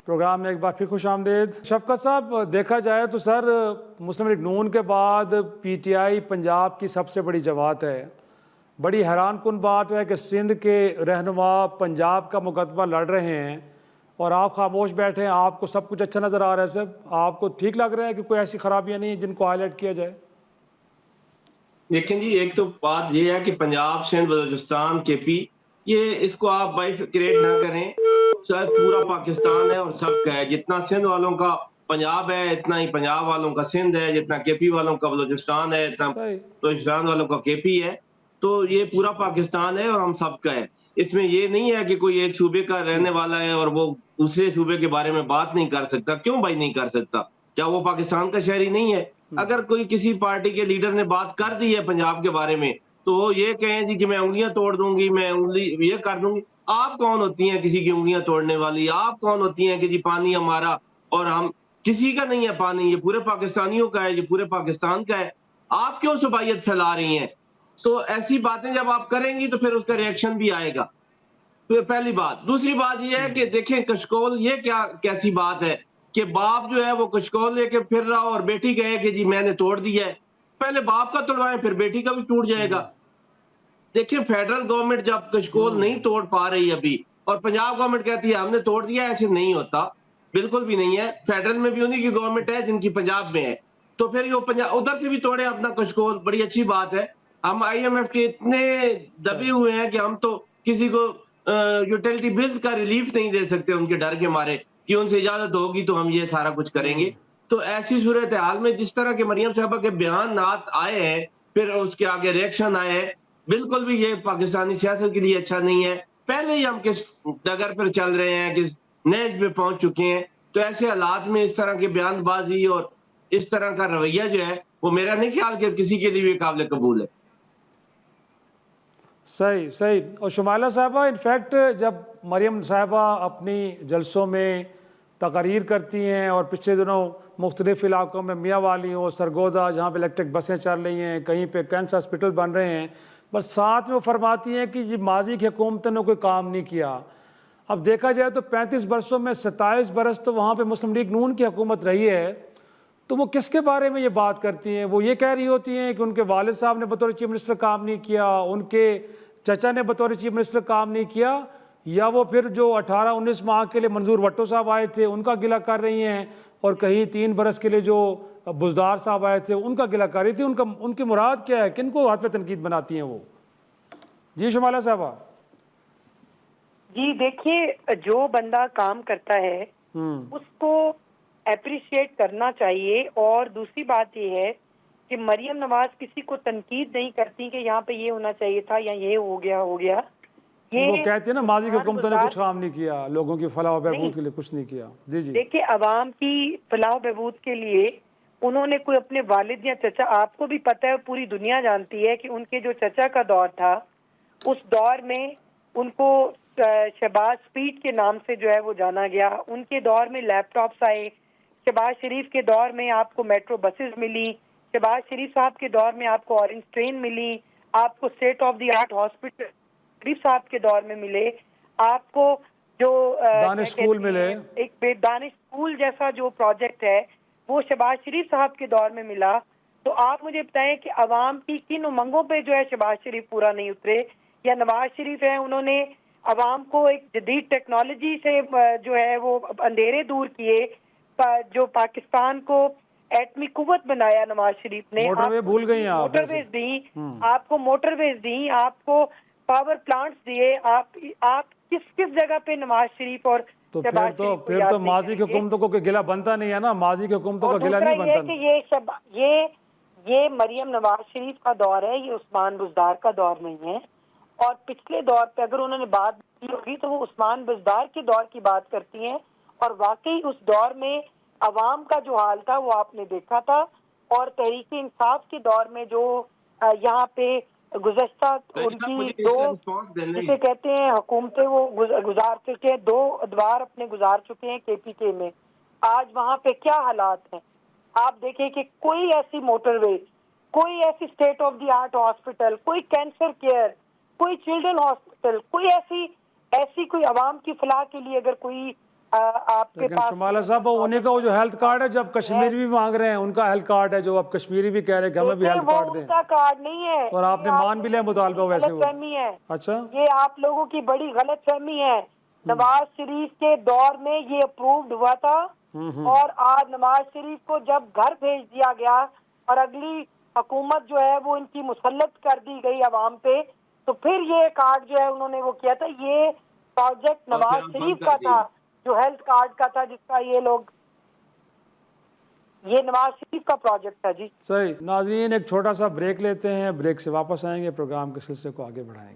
Programme में एक बार फिर खुश आमदेद। शफकत साहब, देखा जाए तो सर मुस्लिम लीग नून के बाद पीटीआई पंजाब की सबसे बड़ी जमात है। बड़ी हैरान कुन बात है कि सिंध के रहनुमा पंजाब का मुकदमा लड़ रहे हैं और आप खामोश बैठे हैं। आपको सब कुछ अच्छा नज़र आ रहा है सर, आपको ठीक लग रहा है कि कोई ऐसी खराबियां नहीं है जिनको हाईलाइट किया जाए? देखें जी, एक तो बात ये है कि पंजाब, सिंध, बलूचिस्तान, केपी, ये इसको आप बाइफिक्रेट ना करें। शायद पूरा पाकिस्तान है और सबका है। जितना सिंध वालों का पंजाब है, इतना ही पंजाब वालों का सिंध है। जितना केपी वालों का बलूचिस्तान है, इतना सही। बलूचिस्तान वालों का केपी है। तो ये पूरा पाकिस्तान है और हम सबका है। इसमें ये नहीं है कि कोई एक सूबे का रहने वाला है और वो दूसरे सूबे के बारे में बात नहीं कर सकता। क्यों भाई नहीं कर सकता? क्या वो पाकिस्तान का शहरी नहीं है? अगर कोई किसी पार्टी के लीडर ने बात कर दी है पंजाब के बारे में, तो वो ये कहें जी कि मैं उंगलियां तोड़ दूंगी, मैं उंगली ये कर दूंगी। आप कौन होती हैं किसी की उंगलियां तोड़ने वाली? आप कौन होती हैं कि जी पानी हमारा और हम किसी का नहीं है पानी, ये पूरे पाकिस्तानियों का है, ये पूरे पाकिस्तान का है। आप क्यों सुबाइयत फैला रही हैं? तो ऐसी बातें जब आप करेंगी तो फिर उसका रिएक्शन भी आएगा। तो पहली बात। दूसरी बात यह है कि देखें कशकोल, ये क्या कैसी बात है कि बाप जो है वो कशकोल लेके फिर रहा और बेटी कहे कि जी मैंने तोड़ दिया है। पहले बाप का तोड़वाएं, फिर बेटी का भी टूट जाएगा। देखिए, फेडरल गवर्नमेंट जब कशकोल नहीं तोड़ पा रही अभी और पंजाब गवर्नमेंट कहती है हमने तोड़ दिया, ऐसे नहीं होता, बिल्कुल भी नहीं है। फेडरल में भी उन्हीं की गवर्नमेंट है जिनकी पंजाब में है। तो फिर ये पंजाब उधर से भी तोड़े अपना कशकोल, बड़ी अच्छी बात है। हम आईएमएफ के इतने दबे हुए हैं कि हम तो किसी को यूटिलिटी बिल्स का रिलीफ नहीं दे सकते उनके डर के मारे कि उनसे इजाजत होगी तो हम ये सारा कुछ करेंगे। तो ऐसी सूरत हाल में जिस तरह के मरियम साहबा के बयान नात आए हैं, फिर उसके आगे रिएक्शन आए हैं, बिल्कुल भी ये पाकिस्तानी सियासत के लिए अच्छा नहीं है। पहले ही हम किस डगर पर चल रहे हैं, किस नेज पे पहुंच चुके हैं। तो ऐसे हालात में इस तरह की बयानबाजी और इस तरह का रवैया जो है वो मेरा नहीं ख्याल कि किसी के लिए भी काबिल कबूल है। सही सही। और शुमाइला साहबा, इनफैक्ट जब मरियम साहबा अपनी जलसों में तकरीर करती हैं और पिछले दिनों मुख्तलिफ़ इलाकों में मियाँ वाली हो, सरगोदा जहाँ पे इलेक्ट्रिक बसें चल रही हैं, कहीं पे कैंसर हॉस्पिटल बन रहे हैं, बस साथ में वो फरमाती हैं कि ये माजी की हुकूमत ने कोई काम नहीं किया। अब देखा जाए तो 35 बरसों में 27 बरस तो वहाँ पे मुस्लिम लीग नून की हुकूमत रही है। तो वो किसके बारे में ये बात करती हैं? वो ये कह रही होती हैं कि उनके वालिद साहब ने बतौर चीफ मिनिस्टर काम नहीं किया, उनके चचा ने बतौर चीफ मिनिस्टर काम नहीं किया, या वो फिर जो 18-19 माह के लिए मंजूर भट्टो साहब आए थे उनका गिला कर रही हैं, और कहीं 3 बरस के लिए जो बुजदार साहब आए थे उनका गिला कर रही थी। उनकी मुराद क्या है? किन को हाथ पे तनकीद बनाती हैं वो? जी शुमाला साहबा। जी देखिए, जो बंदा काम करता है उसको एप्रिशिएट करना चाहिए। और दूसरी बात ये है कि मरियम नवाज किसी को तनकीद नहीं करती कि यहाँ पे ये होना चाहिए था या ये हो गया। ये वो कहते हैं ना माजी की हुकूमतों ने कुछ काम नहीं किया, लोगों की फलाह बहबूद के लिए कुछ नहीं किया। जी जी। देखिए, अवाम की फलाह बहबूद के लिए उन्होंने कोई अपने वालिद या चचा, आपको भी पता है, पूरी दुनिया जानती है कि उनके जो चचा का दौर था उस दौर में उनको शहबाज स्पीड के नाम से जो है वो जाना गया। उनके दौर में लैपटॉप्स आए। शहबाज शरीफ के दौर में आपको मेट्रो बसेस मिली। शहबाज शरीफ साहब के दौर में आपको ऑरेंज ट्रेन मिली। आपको state of the art hospital Sharif साहब के दौर में मिले। आपको जो दानिश स्कूल मिले, एक दानिश स्कूल जैसा जो प्रोजेक्ट है वो शहबाज शरीफ साहब के दौर में मिला। तो आप मुझे बताएं कि अवाम की किन उमंगों पे जो है शहबाज शरीफ पूरा नहीं उतरे? या नवाज शरीफ है, उन्होंने अवाम को एक जदीद टेक्नोलॉजी से जो है वो अंधेरे दूर किए। जो पाकिस्तान को एटमी कुव्वत बनाया नवाज शरीफ ने। मोटरवे भूल गई हैं आप। मोटरवेज दी, आपको मोटरवेज दी, आपको पावर प्लांट्स दिए। आप किस जगह पे नवाज शरीफ और तो फिर तो माजी की हुकूमतों को गिला बनता नहीं है ना, माजी की हुकूमतों का गिला नहीं बनता। ये मरियम नवाज शरीफ का दौर है, ये उस्मान बुज़दार का दौर नहीं है। और पिछले दौर पे अगर उन्होंने बात की होगी तो वो उस्मान बुज़दार के दौर की बात करती हैं। और वाकई उस दौर में अवाम का जो हाल था वो आपने देखा था। और तहरीक इंसाफ के दौर में जो यहाँ पे गुज़श्ता उनकी दो, जिसे कहते हैं हुकूमतें, वो गुजार चुके हैं, 2 अदवार अपने गुजार चुके हैं केपीके में। आज वहाँ पे क्या हालात हैं आप देखें कि कोई ऐसी मोटरवे, कोई ऐसी state of the art hospital, कोई कैंसर केयर, कोई चिल्ड्रन हॉस्पिटल, कोई ऐसी कोई अवाम की फलाह के लिए अगर कोई आपके लेकिन पास शुमाला साहब वो उन्हीं का वो जो हेल्थ कार्ड है, जब कश्मीरी भी मांग रहे हैं उनका हेल्थ कार्ड है, जो अब कश्मीरी भी कह रहे हैं कि हमें भी हेल्थ वो कार्ड दें, उनका कार्ड नहीं है। और आपने ये आप मान भी लिया लोगों की मुतालबा वैसे वो। गलतफहमी है। अच्छा, ये आप लोगों की बड़ी गलतफहमी है। नवाज शरीफ के दौर में ये अप्रूव्ड हुआ था, और आज नवाज शरीफ को जब घर भेज दिया गया और अगली हुकूमत जो है वो इनकी मुसल्लत कर दी गई अवाम पे, तो फिर ये कार्ड जो है उन्होंने वो किया था। ये प्रोजेक्ट और फिर नवाज आप शरीफ बंद का कर था, दिए। जो हेल्थ कार्ड का था, जिसका ये नवाज शरीफ का प्रोजेक्ट था जी। सही। नाज़रीन, एक छोटा सा ब्रेक लेते हैं, ब्रेक से वापस आएंगे, प्रोग्राम के सिलसिले को आगे बढ़ाएंगे।